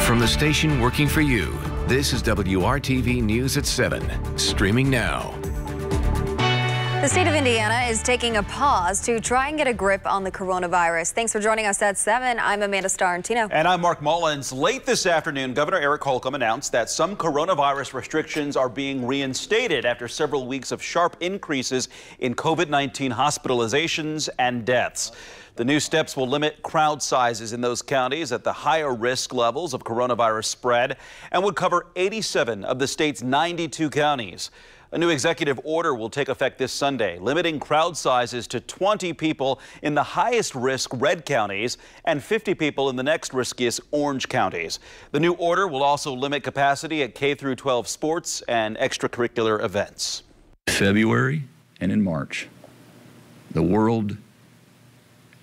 From the station working for you, this is WRTV News at 7, streaming now. The state of Indiana is taking a pause to try and get a grip on the coronavirus. Thanks for joining us at 7. I'm Amanda Starantino. And I'm Mark Mullins. Late this afternoon, Governor Eric Holcomb announced that some coronavirus restrictions are being reinstated after several weeks of sharp increases in COVID-19 hospitalizations and deaths. The new steps will limit crowd sizes in those counties at the higher risk levels of coronavirus spread and would cover 87 of the state's 92 counties. A new executive order will take effect this Sunday, limiting crowd sizes to 20 people in the highest risk red counties and 50 people in the next riskiest orange counties. The new order will also limit capacity at K-12 sports and extracurricular events. February and in March, the world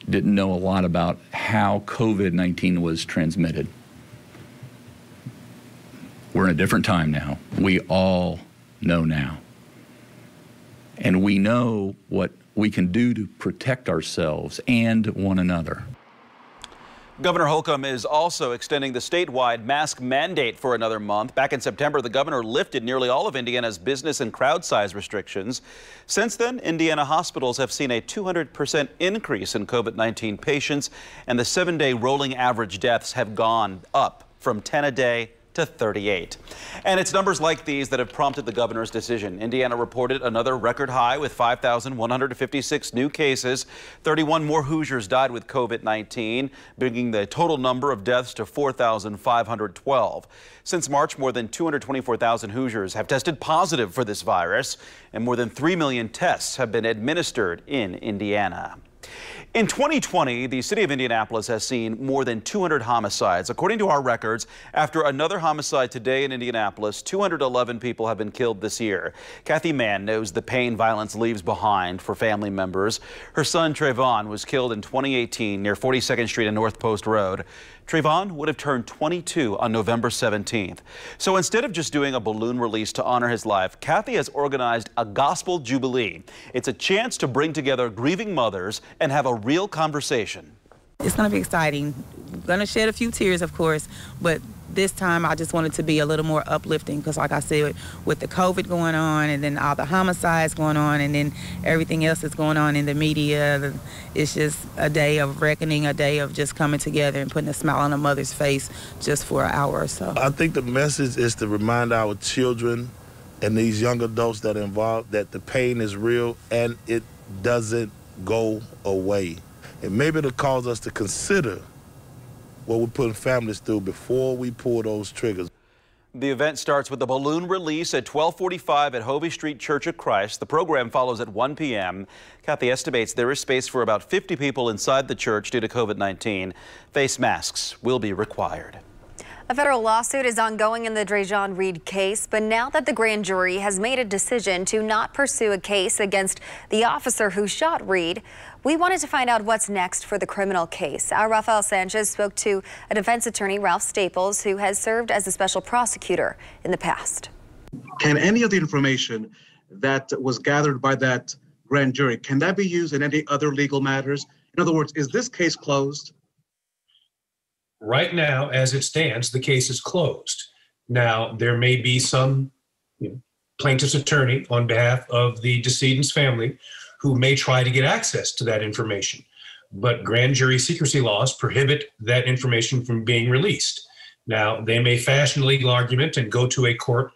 didn't know a lot about how COVID-19 was transmitted. We're in a different time now. We all know now. And we know what we can do to protect ourselves and one another. Governor Holcomb is also extending the statewide mask mandate for another month. Back in September, the governor lifted nearly all of Indiana's business and crowd size restrictions. Since then, Indiana hospitals have seen a 200% increase in COVID-19 patients, and the 7-day rolling average deaths have gone up from 10 a day to 38. And it's numbers like these that have prompted the governor's decision. Indiana reported another record high with 5,156 new cases. 31 more Hoosiers died with COVID-19, bringing the total number of deaths to 4,512. Since March, more than 224,000 Hoosiers have tested positive for this virus, and more than 3 million tests have been administered in Indiana. In 2020, the city of Indianapolis has seen more than 200 homicides. According to our records, after another homicide today in Indianapolis, 211 people have been killed this year. Kathy Mann knows the pain violence leaves behind for family members. Her son, Trayvon, was killed in 2018 near 42nd Street and North Post Road. Trayvon would have turned 22 on November 17th. So instead of just doing a balloon release to honor his life, Kathy has organized a gospel jubilee. It's a chance to bring together grieving mothers and have a real conversation. It's going to be exciting. I'm going to shed a few tears, of course, but this time I just want it to be a little more uplifting because, like I said, with the COVID going on and then all the homicides going on and then everything else that's going on in the media, it's just a day of reckoning, a day of just coming together and putting a smile on a mother's face just for an hour or so. I think the message is to remind our children and these young adults that are involved that the pain is real and it doesn't go away. And maybe it'll cause us to consider what we're putting families through before we pull those triggers. The event starts with a balloon release at 12:45 at Hovey Street Church of Christ. The program follows at 1 p.m. Kathy estimates there is space for about 50 people inside the church due to COVID-19. Face masks will be required. A federal lawsuit is ongoing in the Drejon Reed case, but now that the grand jury has made a decision to not pursue a case against the officer who shot Reed, we wanted to find out what's next for the criminal case. Our Rafael Sanchez spoke to a defense attorney, Ralph Staples, who has served as a special prosecutor in the past. Can any of the information that was gathered by that grand jury, can that be used in any other legal matters? In other words, is this case closed? Right now, as it stands, the case is closed. Now, there may be some plaintiff's attorney on behalf of the decedent's family who may try to get access to that information. But grand jury secrecy laws prohibit that information from being released. Now, they may fashion a legal argument and go to a court,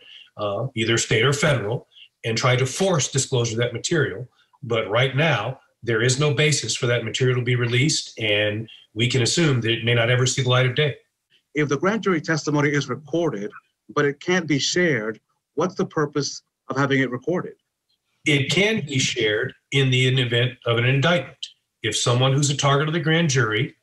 either state or federal, and try to force disclosure of that material. But right now, there is no basis for that material to be released, and we can assume that it may not ever see the light of day. If the grand jury testimony is recorded, but it can't be shared, what's the purpose of having it recorded? It can be shared in the event of an indictment. If someone who's a target of the grand jury,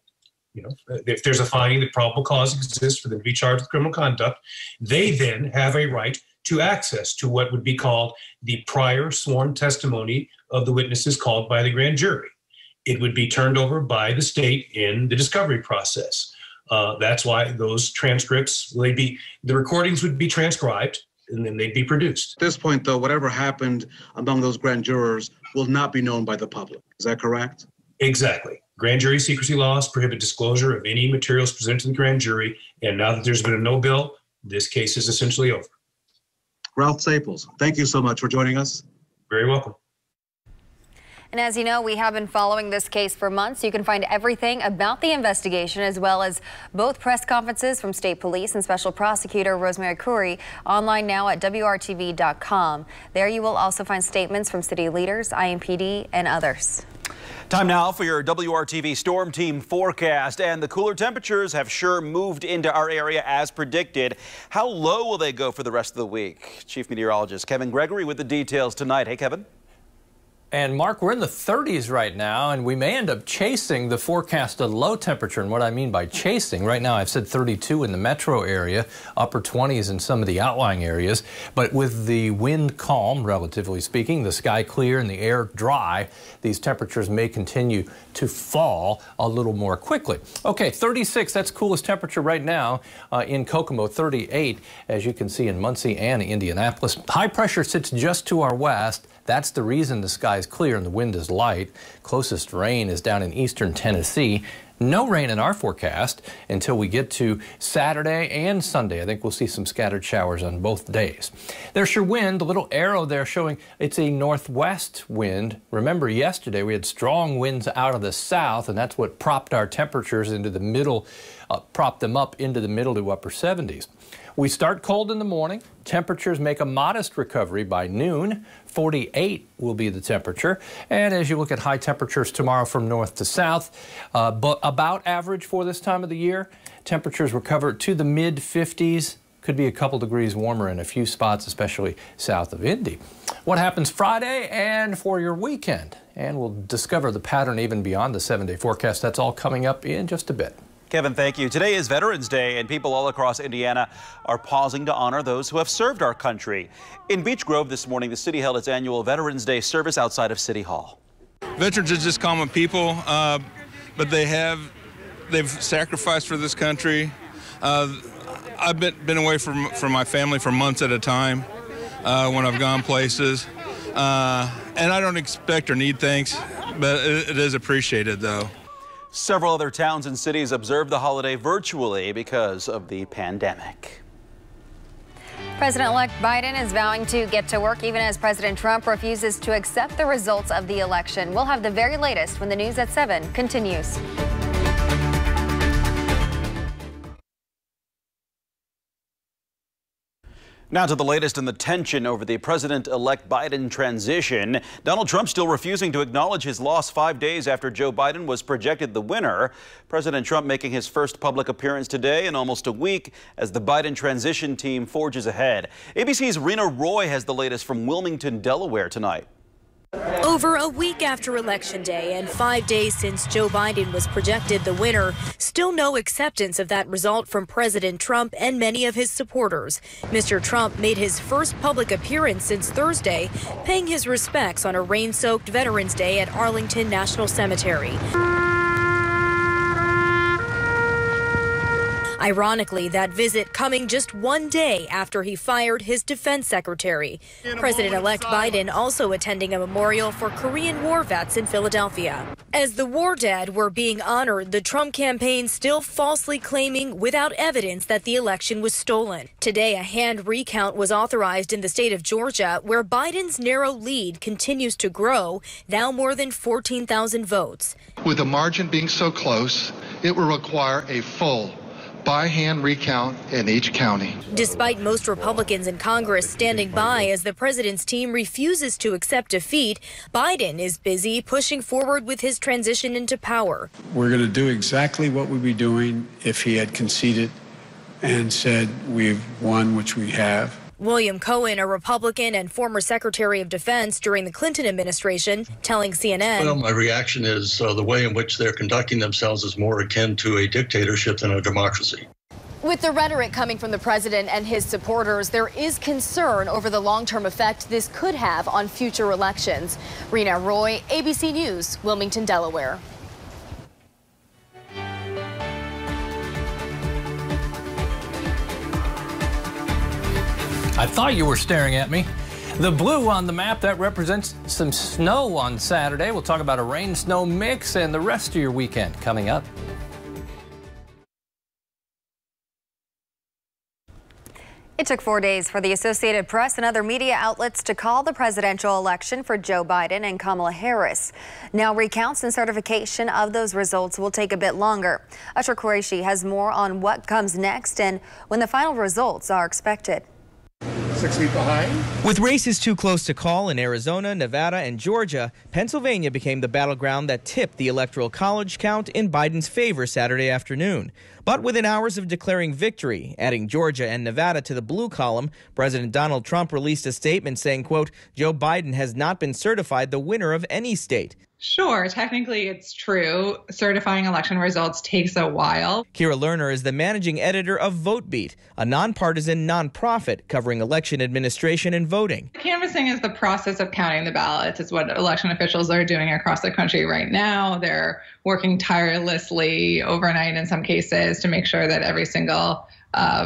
if there's a finding that probable cause exists for them to be charged with criminal conduct, they then have a right to access to what would be called the prior sworn testimony of the witnesses called by the grand jury. It would be turned over by the state in the discovery process. That's why those transcripts, the recordings would be transcribed and then they'd be produced. At this point, though, whatever happened among those grand jurors will not be known by the public. Is that correct? Exactly. Grand jury secrecy laws prohibit disclosure of any materials presented to the grand jury. And now that there's been a no bill, this case is essentially over. Ralph Staples, thank you so much for joining us. Very welcome. And as you know, we have been following this case for months. You can find everything about the investigation as well as both press conferences from State Police and Special Prosecutor Rosemary Curry online now at WRTV.com. There you will also find statements from city leaders, IMPD, and others. Time now for your WRTV Storm Team forecast, and the cooler temperatures have sure moved into our area as predicted. How low will they go for the rest of the week? Chief Meteorologist Kevin Gregory with the details tonight. Hey, Kevin. And Mark, we're in the 30s right now, and we may end up chasing the forecasted low temperature. And what I mean by chasing, right now I've said 32 in the metro area, upper 20s in some of the outlying areas. But with the wind calm, relatively speaking, the sky clear and the air dry, these temperatures may continue to fall a little more quickly. Okay, 36, that's coolest temperature right now in Kokomo, 38, as you can see in Muncie and Indianapolis. High pressure sits just to our west. That's the reason the sky is clear and the wind is light. Closest rain is down in eastern Tennessee. No rain in our forecast until we get to Saturday and Sunday. I think we'll see some scattered showers on both days. There's your wind, a little arrow there showing it's a northwest wind. Remember yesterday we had strong winds out of the south, and that's what propped our temperatures into the middle, propped them up into the middle to upper 70s. We start cold in the morning. Temperatures make a modest recovery by noon. 48 will be the temperature. And as you look at high temperatures tomorrow from north to south, but about average for this time of the year. Temperatures recover to the mid 50s. Could be a couple degrees warmer in a few spots, especially south of Indy. What happens Friday and for your weekend? And we'll discover the pattern even beyond the 7-day forecast. That's all coming up in just a bit. Kevin, thank you. Today is Veterans Day, and people all across Indiana are pausing to honor those who have served our country. In Beech Grove this morning, the city held its annual Veterans Day service outside of City Hall. Veterans are just common people, but they've sacrificed for this country. I've been away from my family for months at a time when I've gone places, and I don't expect or need thanks, but it is appreciated, though. Several other towns and cities observed the holiday virtually because of the pandemic. President-elect Biden is vowing to get to work even as President Trump refuses to accept the results of the election. We'll have the very latest when the news at 7 continues. Now to the latest in the tension over the President-elect Biden transition. Donald Trump still refusing to acknowledge his loss 5 days after Joe Biden was projected the winner. President Trump making his first public appearance today in almost a week as the Biden transition team forges ahead. ABC's Rena Roy has the latest from Wilmington, Delaware tonight. Over a week after Election Day and 5 days since Joe Biden was projected the winner, still no acceptance of that result from President Trump and many of his supporters. Mr. Trump made his first public appearance since Thursday, paying his respects on a rain-soaked Veterans Day at Arlington National Cemetery. Ironically, that visit coming just 1 day after he fired his defense secretary. President-elect Biden also attending a memorial for Korean War vets in Philadelphia. As the war dead were being honored, the Trump campaign still falsely claiming without evidence that the election was stolen. Today, a hand recount was authorized in the state of Georgia, where Biden's narrow lead continues to grow, now more than 14,000 votes. With the margin being so close, it will require a full by-hand recount in each county. Despite most Republicans in Congress standing by as the president's team refuses to accept defeat, Biden is busy pushing forward with his transition into power. We're going to do exactly what we'd be doing if he had conceded and said we've won, which we have. William Cohen, a Republican and former Secretary of Defense during the Clinton administration, telling CNN. Well, my reaction is the way in which they're conducting themselves is more akin to a dictatorship than a democracy. With the rhetoric coming from the president and his supporters, there is concern over the long-term effect this could have on future elections. Rena Roy, ABC News, Wilmington, Delaware. I thought you were staring at me. The blue on the map, that represents some snow on Saturday. We'll talk about a rain-snow mix and the rest of your weekend coming up. It took 4 days for the Associated Press and other media outlets to call the presidential election for Joe Biden and Kamala Harris. Now, recounts and certification of those results will take a bit longer. Usher Qureshi has more on what comes next and when the final results are expected. 6 feet behind. With races too close to call in Arizona, Nevada, and Georgia, Pennsylvania became the battleground that tipped the Electoral College count in Biden's favor Saturday afternoon. But within hours of declaring victory, adding Georgia and Nevada to the blue column, President Donald Trump released a statement saying, quote, Joe Biden has not been certified the winner of any state. Sure, technically it's true. Certifying election results takes a while. Kira Lerner is the managing editor of VoteBeat, a nonpartisan nonprofit covering election administration and voting. Canvassing is the process of counting the ballots. It's what election officials are doing across the country right now. They're working tirelessly overnight in some cases to make sure that every single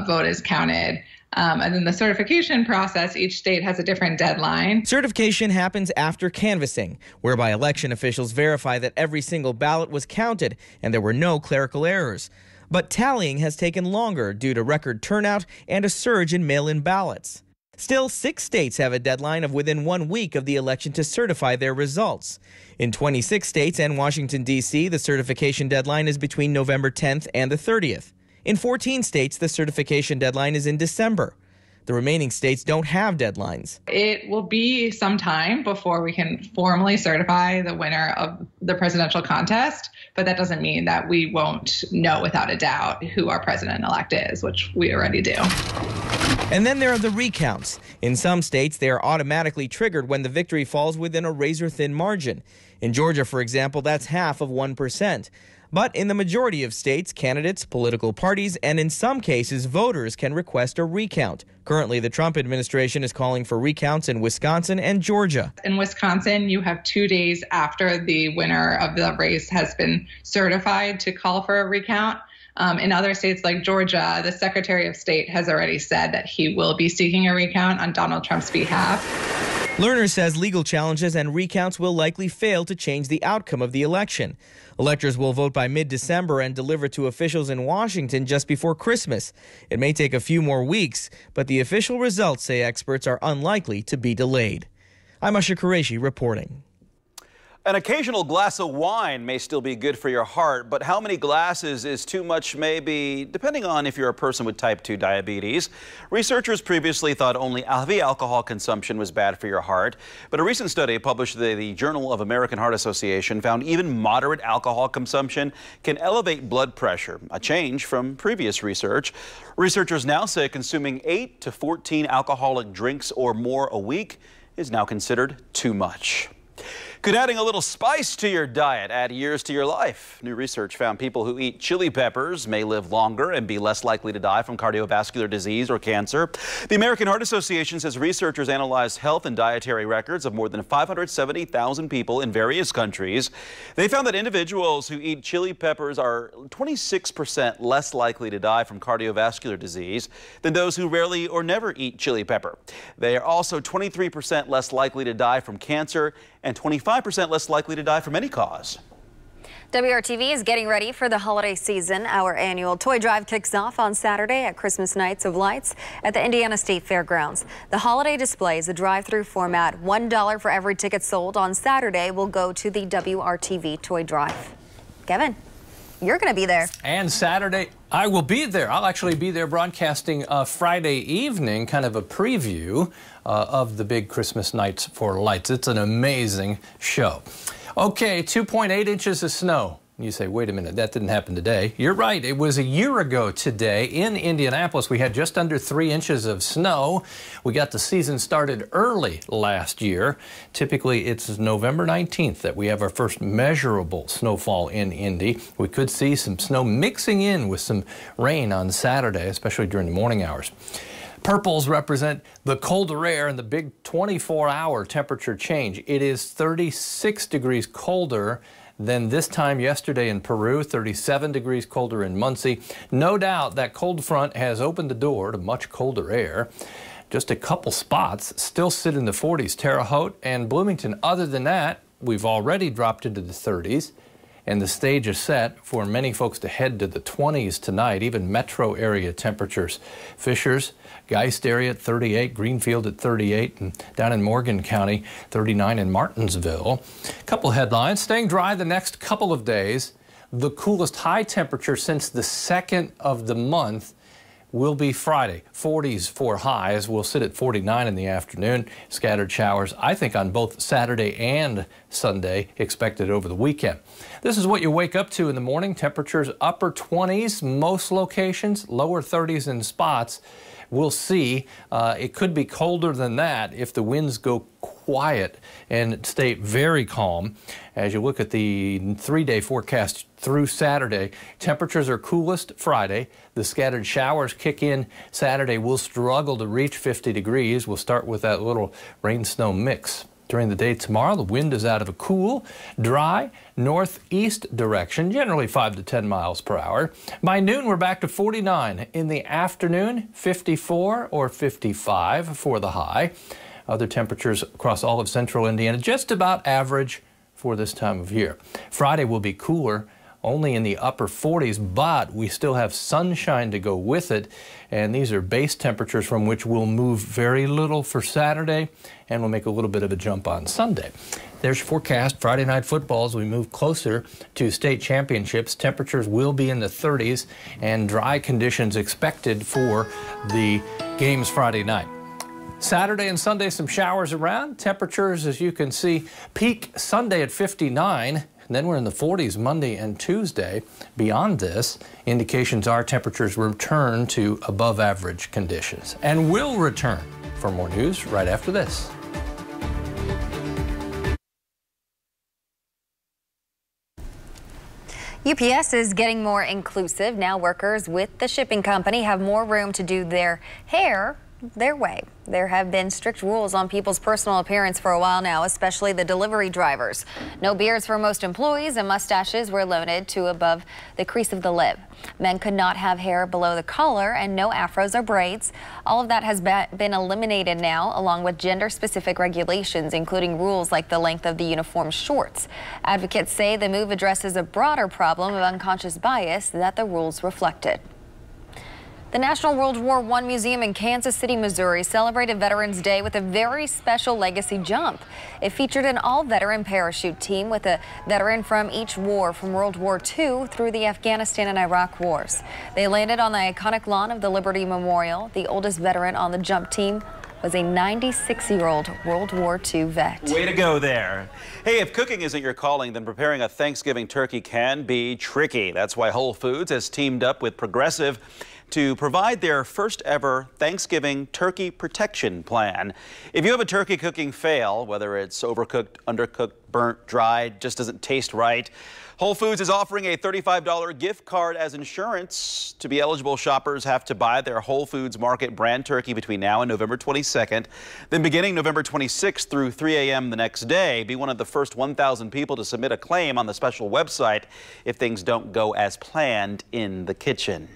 vote is counted. And then the certification process, each state has a different deadline. Certification happens after canvassing, whereby election officials verify that every single ballot was counted and there were no clerical errors. But tallying has taken longer due to record turnout and a surge in mail-in ballots. Still, 6 states have a deadline of within 1 week of the election to certify their results. In 26 states and Washington, D.C., the certification deadline is between November 10th and the 30th. In 14 states, the certification deadline is in December. The remaining states don't have deadlines. It will be some time before we can formally certify the winner of the presidential contest, but that doesn't mean that we won't know without a doubt who our president-elect is, which we already do. And then there are the recounts. In some states, they are automatically triggered when the victory falls within a razor-thin margin. In Georgia, for example, that's half of 1%. But in the majority of states, candidates, political parties, and in some cases, voters can request a recount. Currently, the Trump administration is calling for recounts in Wisconsin and Georgia. In Wisconsin, you have 2 days after the winner of the race has been certified to call for a recount. In other states like Georgia, the Secretary of State has already said that he will be seeking a recount on Donald Trump's behalf. Lerner says legal challenges and recounts will likely fail to change the outcome of the election. Electors will vote by mid-December and deliver to officials in Washington just before Christmas. It may take a few more weeks, but the official results, say experts, are unlikely to be delayed. I'm Usher Qureshi reporting. An occasional glass of wine may still be good for your heart, but how many glasses is too much maybe, depending on if you're a person with type 2 diabetes. Researchers previously thought only heavy alcohol consumption was bad for your heart, but a recent study published in the Journal of American Heart Association found even moderate alcohol consumption can elevate blood pressure, a change from previous research. Researchers now say consuming 8 to 14 alcoholic drinks or more a week is now considered too much. Could adding a little spice to your diet add years to your life? New research found people who eat chili peppers may live longer and be less likely to die from cardiovascular disease or cancer. The American Heart Association says researchers analyzed health and dietary records of more than 570,000 people in various countries. They found that individuals who eat chili peppers are 26% less likely to die from cardiovascular disease than those who rarely or never eat chili pepper. They are also 23% less likely to die from cancer and 25% less likely to die from any cause. WRTV is getting ready for the holiday season. Our annual toy drive kicks off on Saturday at Christmas Nights of Lights at the Indiana State Fairgrounds. The holiday display is a drive-through format. $1 for every ticket sold on Saturday will go to the WRTV toy drive. Kevin, you're going to be there. And Saturday, I will be there. I'll actually be there broadcasting Friday evening, kind of a preview of the big Christmas Nights for Lights. It's an amazing show. Okay, 2.8 inches of snow. You say, wait a minute, that didn't happen today. You're right, it was a year ago today in Indianapolis. We had just under 3 inches of snow. We got the season started early last year. Typically, it's November 19th that we have our first measurable snowfall in Indy. We could see some snow mixing in with some rain on Saturday, especially during the morning hours. Purples represent the colder air and the big 24-hour temperature change. It is 36 degrees colder than this time yesterday in Peru, 37 degrees colder in Muncie. No doubt that cold front has opened the door to much colder air. Just a couple spots still sit in the 40s. Terre Haute and Bloomington. Other than that, we've already dropped into the 30s. And the stage is set for many folks to head to the 20s tonight, even metro area temperatures. Fishers, Geist area at 38, Greenfield at 38, and down in Morgan County, 39 in Martinsville. A couple headlines. Staying dry the next couple of days. The coolest high temperature since the 2nd of the month will be Friday. 40s for highs. We'll sit at 49 in the afternoon. Scattered showers, I think, on both Saturday and Sunday expected over the weekend. This is what you wake up to in the morning. Temperatures upper 20s, most locations, lower 30s in spots. We'll see. It could be colder than that if the winds go quiet and stay very calm. As you look at the 3-day forecast through Saturday, temperatures are coolest Friday. The scattered showers kick in Saturday. We'll struggle to reach 50 degrees. We'll start with that little rain-snow mix. During the day tomorrow, the wind is out of a cool, dry, northeast direction, generally 5 to 10 miles per hour. By noon, we're back to 49. In the afternoon, 54 or 55 for the high. Other temperatures across all of central Indiana, just about average for this time of year. Friday will be cooler, only in the upper 40s, but we still have sunshine to go with it. And these are base temperatures from which we'll move very little for Saturday, and we'll make a little bit of a jump on Sunday. There's your forecast. Friday night football as we move closer to state championships. Temperatures will be in the 30s and dry conditions expected for the games Friday night. Saturday and Sunday, some showers around. Temperatures, as you can see, peak Sunday at 59. And then we're in the 40s Monday and Tuesday. Beyond this, indications are temperatures return to above average conditions. And will return. For more news right after this. UPS is getting more inclusive. Now workers with the shipping company have more room to do their hair their way. There have been strict rules on people's personal appearance for a while now, especially the delivery drivers. No beards for most employees, and mustaches were limited to above the crease of the lip. Men could not have hair below the collar, and no afros or braids. All of that has been eliminated now, along with gender-specific regulations, including rules like the length of the uniform shorts. Advocates say the move addresses a broader problem of unconscious bias that the rules reflected. The National World War I Museum in Kansas City, Missouri celebrated Veterans Day with a very special legacy jump. It featured an all-veteran parachute team with a veteran from each war from World War II through the Afghanistan and Iraq wars. They landed on the iconic lawn of the Liberty Memorial. The oldest veteran on the jump team was a 96-year-old World War II vet. Way to go there. Hey, if cooking isn't your calling, then preparing a Thanksgiving turkey can be tricky. That's why Whole Foods has teamed up with Progressive to provide their first ever Thanksgiving turkey protection plan. If you have a turkey cooking fail, whether it's overcooked, undercooked, burnt, dried, just doesn't taste right, Whole Foods is offering a $35 gift card as insurance. To be eligible, shoppers have to buy their Whole Foods Market brand turkey between now and November 22nd. Then beginning November 26th through 3 a.m. the next day, be one of the first 1,000 people to submit a claim on the special website if things don't go as planned in the kitchen.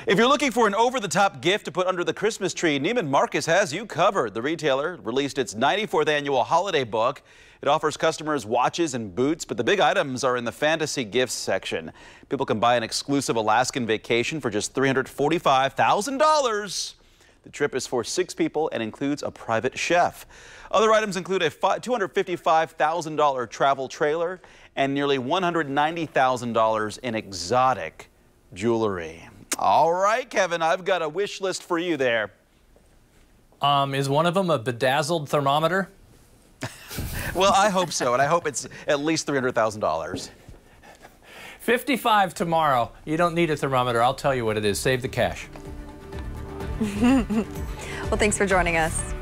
If you're looking for an over-the-top gift to put under the Christmas tree, Neiman Marcus has you covered. The retailer released its 94th annual holiday book. It offers customers watches and boots, but the big items are in the fantasy gifts section. People can buy an exclusive Alaskan vacation for just $345,000. The trip is for 6 people and includes a private chef. Other items include a $255,000 travel trailer and nearly $190,000 in exotic jewelry. All right, Kevin, I've got a wish list for you there. Is one of them a bedazzled thermometer? Well, I hope so, and I hope it's at least $300,000. 55 tomorrow. You don't need a thermometer. I'll tell you what it is. Save the cash. Well, thanks for joining us.